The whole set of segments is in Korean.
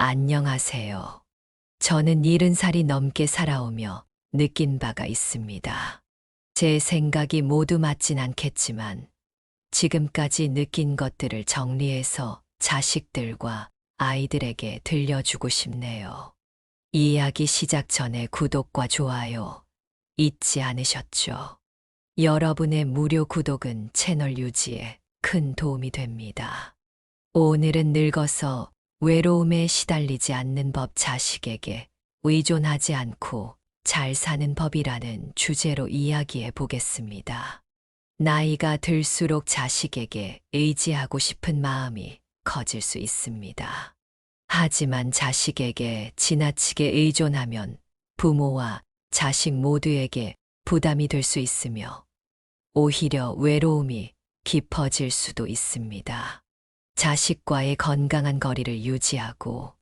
안녕하세요. 저는 70살이 넘게 살아오며 느낀 바가 있습니다. 제 생각이 모두 맞진 않겠지만 지금까지 느낀 것들을 정리해서 자식들과 아이들에게 들려주고 싶네요. 이 이야기 시작 전에 구독과 좋아요 잊지 않으셨죠? 여러분의 무료 구독은 채널 유지에 큰 도움이 됩니다. 오늘은 늙어서 외로움에 시달리지 않는 법, 자식에게 의존하지 않고 잘 사는 법이라는 주제로 이야기해 보겠습니다. 나이가 들수록 자식에게 의지하고 싶은 마음이 커질 수 있습니다. 하지만 자식에게 지나치게 의존하면 부모와 자식 모두에게 부담이 될 수 있으며 오히려 외로움이 깊어질 수도 있습니다. 자식과의 건강한 거리를 유지하고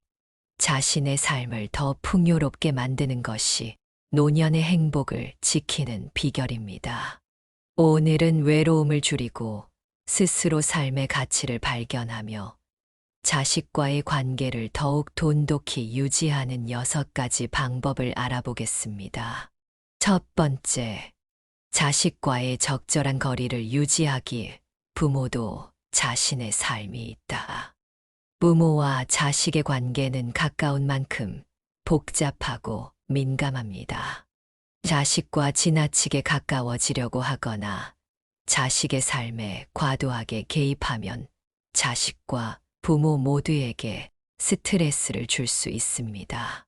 자신의 삶을 더 풍요롭게 만드는 것이 노년의 행복을 지키는 비결입니다. 오늘은 외로움을 줄이고 스스로 삶의 가치를 발견하며 자식과의 관계를 더욱 돈독히 유지하는 6가지 방법을 알아보겠습니다. 첫 번째, 자식과의 적절한 거리를 유지하기. 부모도 자신의 삶이 있다. 부모와 자식의 관계는 가까운 만큼 복잡하고 민감합니다. 자식과 지나치게 가까워지려고 하거나 자식의 삶에 과도하게 개입하면 자식과 부모 모두에게 스트레스를 줄 수 있습니다.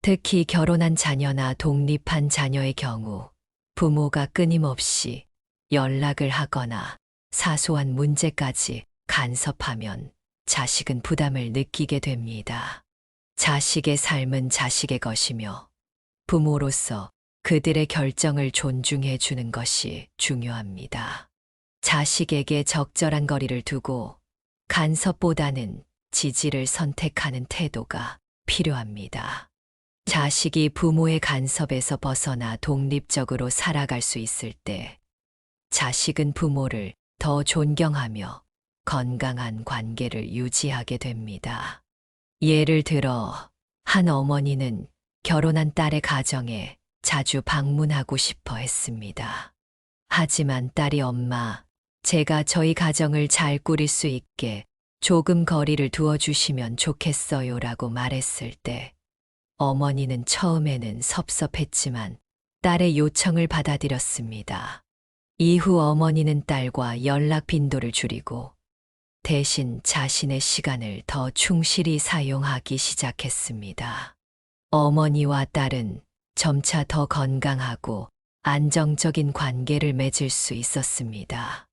특히 결혼한 자녀나 독립한 자녀의 경우 부모가 끊임없이 연락을 하거나 사소한 문제까지 간섭하면 자식은 부담을 느끼게 됩니다. 자식의 삶은 자식의 것이며 부모로서 그들의 결정을 존중해 주는 것이 중요합니다. 자식에게 적절한 거리를 두고 간섭보다는 지지를 선택하는 태도가 필요합니다. 자식이 부모의 간섭에서 벗어나 독립적으로 살아갈 수 있을 때 자식은 부모를 더 존경하며 건강한 관계를 유지하게 됩니다. 예를 들어 한 어머니는 결혼한 딸의 가정에 자주 방문하고 싶어 했습니다. 하지만 딸이 엄마, 제가 저희 가정을 잘 꾸릴 수 있게 조금 거리를 두어주시면 좋겠어요 라고 말했을 때 어머니는 처음에는 섭섭했지만 딸의 요청을 받아들였습니다. 이후 어머니는 딸과 연락 빈도를 줄이고 대신 자신의 시간을 더 충실히 사용하기 시작했습니다. 어머니와 딸은 점차 더 건강하고 안정적인 관계를 맺을 수 있었습니다.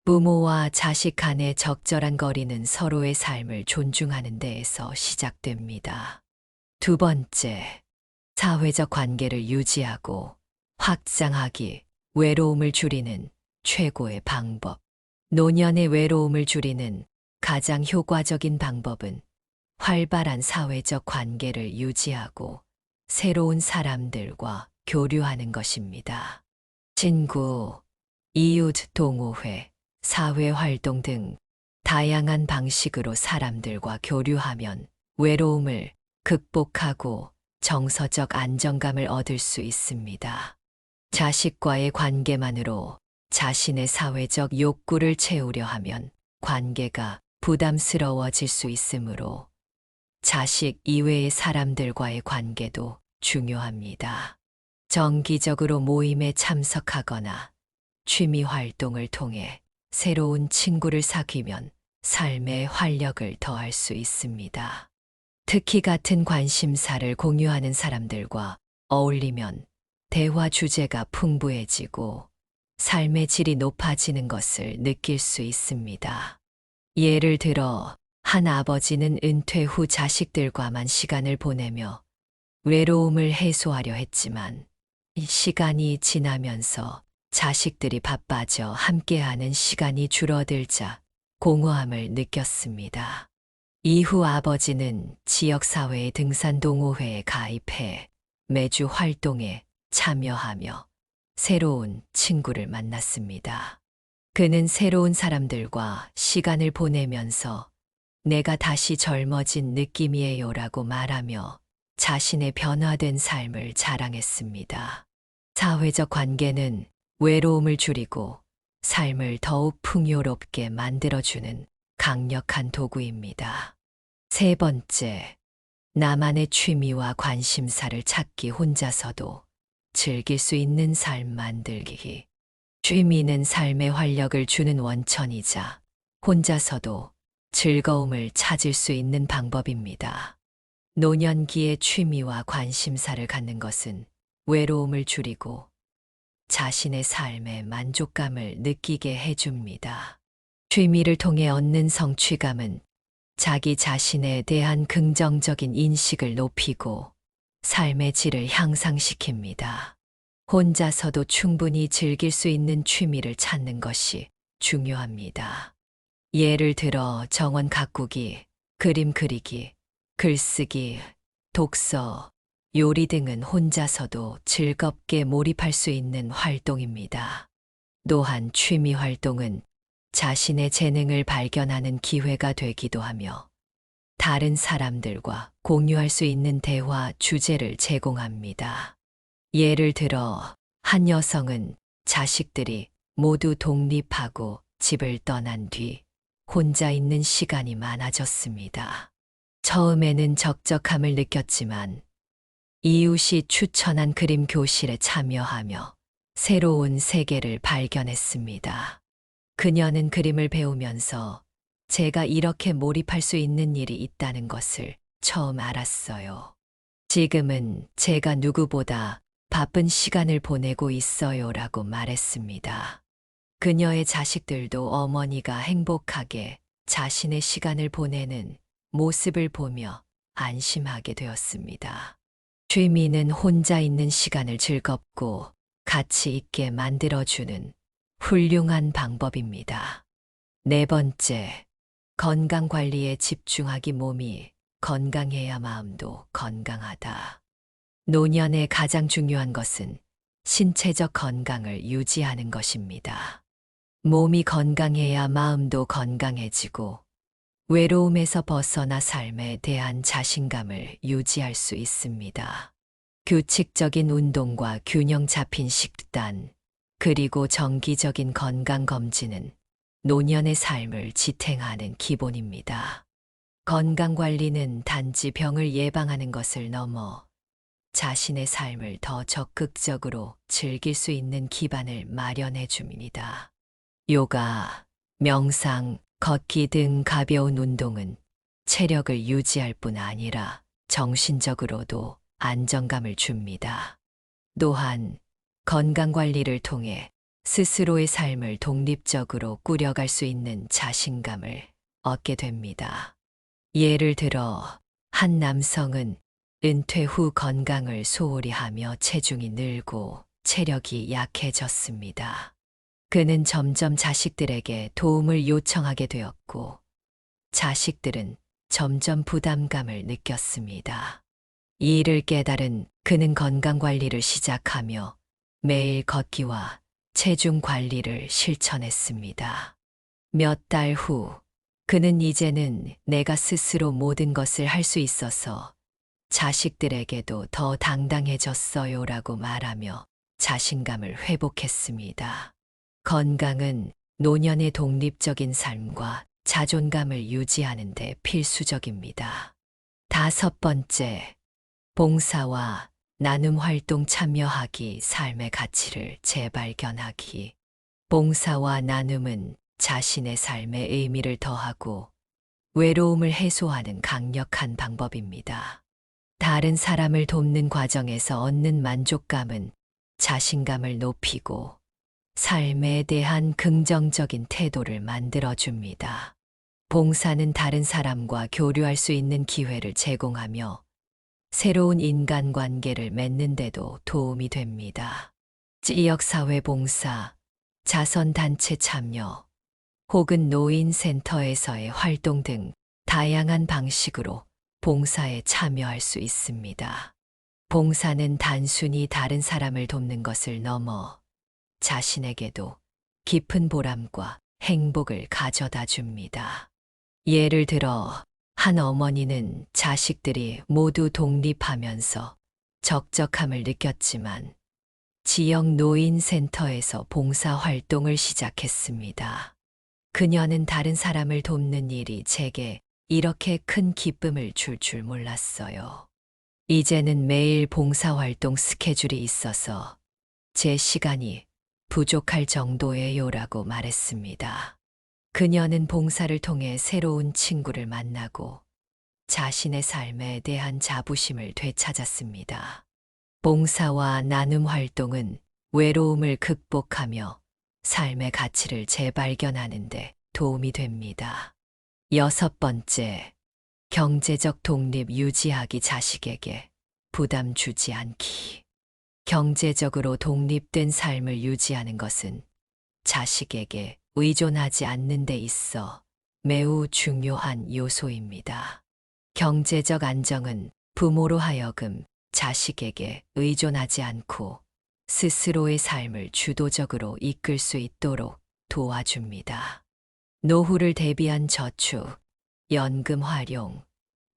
부모와 자식 간의 적절한 거리는 서로의 삶을 존중하는 데에서 시작됩니다. 두 번째, 사회적 관계를 유지하고 확장하기. 외로움을 줄이는 최고의 방법. 노년의 외로움을 줄이는 가장 효과적인 방법은 활발한 사회적 관계를 유지하고 새로운 사람들과 교류하는 것입니다. 친구, 이웃 동호회, 사회활동 등 다양한 방식으로 사람들과 교류하면 외로움을 극복하고 정서적 안정감을 얻을 수 있습니다. 자식과의 관계만으로 자신의 사회적 욕구를 채우려 하면 관계가 부담스러워질 수 있으므로 자식 이외의 사람들과의 관계도 중요합니다. 정기적으로 모임에 참석하거나 취미 활동을 통해 새로운 친구를 사귀면 삶의 활력을 더할 수 있습니다. 특히 같은 관심사를 공유하는 사람들과 어울리면 대화 주제가 풍부해지고 삶의 질이 높아지는 것을 느낄 수 있습니다. 예를 들어 한 아버지는 은퇴 후 자식들과만 시간을 보내며 외로움을 해소하려 했지만 이 시간이 지나면서 자식들이 바빠져 함께하는 시간이 줄어들자 공허함을 느꼈습니다. 이후 아버지는 지역사회의 등산 동호회에 가입해 매주 활동에 참여하며 새로운 친구를 만났습니다. 그는 새로운 사람들과 시간을 보내면서 내가 다시 젊어진 느낌이에요라고 말하며 자신의 변화된 삶을 자랑했습니다. 사회적 관계는 외로움을 줄이고 삶을 더욱 풍요롭게 만들어주는 강력한 도구입니다. 세 번째, 나만의 취미와 관심사를 찾기. 혼자서도 즐길 수 있는 삶 만들기. 취미는 삶에 활력을 주는 원천이자 혼자서도 즐거움을 찾을 수 있는 방법입니다. 노년기에 취미와 관심사를 갖는 것은 외로움을 줄이고 자신의 삶에 만족감을 느끼게 해줍니다. 취미를 통해 얻는 성취감은 자기 자신에 대한 긍정적인 인식을 높이고 삶의 질을 향상시킵니다. 혼자서도 충분히 즐길 수 있는 취미를 찾는 것이 중요합니다. 예를 들어 정원 가꾸기, 그림 그리기, 글쓰기, 독서, 요리 등은 혼자서도 즐겁게 몰입할 수 있는 활동입니다. 또한 취미 활동은 자신의 재능을 발견하는 기회가 되기도 하며 다른 사람들과 공유할 수 있는 대화 주제를 제공합니다. 예를 들어 한 여성은 자식들이 모두 독립하고 집을 떠난 뒤 혼자 있는 시간이 많아졌습니다. 처음에는 적적함을 느꼈지만 이웃이 추천한 그림 교실에 참여하며 새로운 세계를 발견했습니다. 그녀는 그림을 배우면서 제가 이렇게 몰입할 수 있는 일이 있다는 것을 처음 알았어요. 지금은 제가 누구보다 바쁜 시간을 보내고 있어요라고 말했습니다. 그녀의 자식들도 어머니가 행복하게 자신의 시간을 보내는 모습을 보며 안심하게 되었습니다. 취미는 혼자 있는 시간을 즐겁고 가치 있게 만들어주는 훌륭한 방법입니다. 네 번째, 건강 관리에 집중하기. 몸이 건강해야 마음도 건강하다. 노년에 가장 중요한 것은 신체적 건강을 유지하는 것입니다. 몸이 건강해야 마음도 건강해지고 외로움에서 벗어나 삶에 대한 자신감을 유지할 수 있습니다. 규칙적인 운동과 균형 잡힌 식단, 그리고 정기적인 건강검진은 노년의 삶을 지탱하는 기본입니다. 건강관리는 단지 병을 예방하는 것을 넘어 자신의 삶을 더 적극적으로 즐길 수 있는 기반을 마련해 줍니다. 요가, 명상, 걷기 등 가벼운 운동은 체력을 유지할 뿐 아니라 정신적으로도 안정감을 줍니다. 또한 건강관리를 통해 스스로의 삶을 독립적으로 꾸려갈 수 있는 자신감을 얻게 됩니다. 예를 들어 한 남성은 은퇴 후 건강을 소홀히 하며 체중이 늘고 체력이 약해졌습니다. 그는 점점 자식들에게 도움을 요청하게 되었고, 자식들은 점점 부담감을 느꼈습니다. 이 일을 깨달은 그는 건강관리를 시작하며 매일 걷기와 체중 관리를 실천했습니다. 몇 달 후, 그는 이제는 내가 스스로 모든 것을 할 수 있어서 자식들에게도 더 당당해졌어요라고 말하며 자신감을 회복했습니다. 건강은 노년의 독립적인 삶과 자존감을 유지하는 데 필수적입니다. 다섯 번째, 봉사와 나눔 활동 참여하기. 삶의 가치를 재발견하기. 봉사와 나눔은 자신의 삶에 의미를 더하고 외로움을 해소하는 강력한 방법입니다. 다른 사람을 돕는 과정에서 얻는 만족감은 자신감을 높이고 삶에 대한 긍정적인 태도를 만들어줍니다. 봉사는 다른 사람과 교류할 수 있는 기회를 제공하며 새로운 인간관계를 맺는 데도 도움이 됩니다. 지역사회 봉사, 자선단체 참여, 혹은 노인센터에서의 활동 등 다양한 방식으로 봉사에 참여할 수 있습니다. 봉사는 단순히 다른 사람을 돕는 것을 넘어 자신에게도 깊은 보람과 행복을 가져다 줍니다. 예를 들어, 한 어머니는 자식들이 모두 독립하면서 적적함을 느꼈지만 지역 노인센터에서 봉사 활동을 시작했습니다. 그녀는 다른 사람을 돕는 일이 제게 이렇게 큰 기쁨을 줄 줄 몰랐어요. 이제는 매일 봉사활동 스케줄이 있어서 제 시간이 부족할 정도예요라고 말했습니다. 그녀는 봉사를 통해 새로운 친구를 만나고 자신의 삶에 대한 자부심을 되찾았습니다. 봉사와 나눔 활동은 외로움을 극복하며 삶의 가치를 재발견하는 데 도움이 됩니다. 6번째, 경제적 독립 유지하기 자식에게 부담 주지 않기. 경제적으로 독립된 삶을 유지하는 것은 자식에게 의존하지 않는 데 있어 매우 중요한 요소입니다. 경제적 안정은 부모로 하여금 자식에게 의존하지 않고 스스로의 삶을 주도적으로 이끌 수 있도록 도와줍니다. 노후를 대비한 저축, 연금 활용,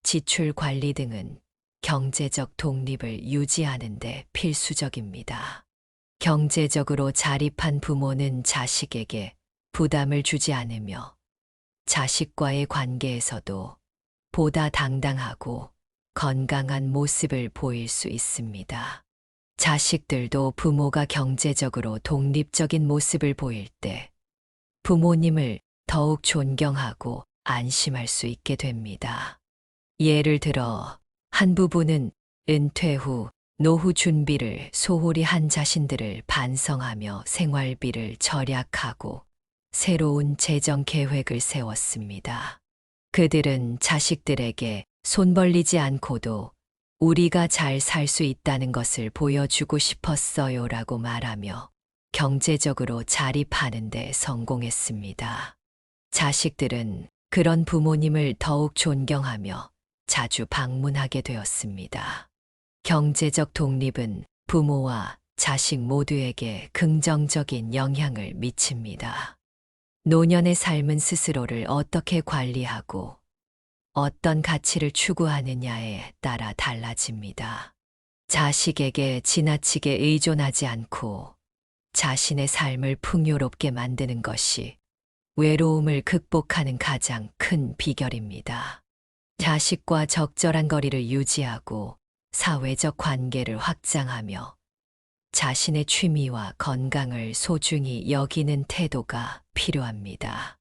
지출 관리 등은 경제적 독립을 유지하는 데 필수적입니다. 경제적으로 자립한 부모는 자식에게 부담을 주지 않으며 자식과의 관계에서도 보다 당당하고 건강한 모습을 보일 수 있습니다. 자식들도 부모가 경제적으로 독립적인 모습을 보일 때 부모님을 더욱 존경하고 안심할 수 있게 됩니다. 예를 들어, 한 부부는 은퇴 후 노후 준비를 소홀히 한 자신들을 반성하며 생활비를 절약하고 새로운 재정 계획을 세웠습니다. 그들은 자식들에게 손 벌리지 않고도 우리가 잘 살 수 있다는 것을 보여주고 싶었어요라고 말하며 경제적으로 자립하는 데 성공했습니다. 자식들은 그런 부모님을 더욱 존경하며 자주 방문하게 되었습니다. 경제적 독립은 부모와 자식 모두에게 긍정적인 영향을 미칩니다. 노년의 삶은 스스로를 어떻게 관리하고 어떤 가치를 추구하느냐에 따라 달라집니다. 자식에게 지나치게 의존하지 않고 자신의 삶을 풍요롭게 만드는 것이 외로움을 극복하는 가장 큰 비결입니다. 자식과 적절한 거리를 유지하고 사회적 관계를 확장하며 자신의 취미와 건강을 소중히 여기는 태도가 필요합니다.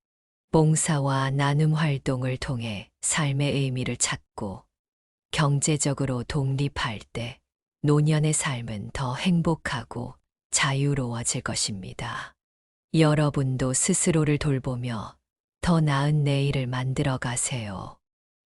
봉사와 나눔 활동을 통해 삶의 의미를 찾고 경제적으로 독립할 때 노년의 삶은 더 행복하고 자유로워질 것입니다. 여러분도 스스로를 돌보며 더 나은 내일을 만들어 가세요.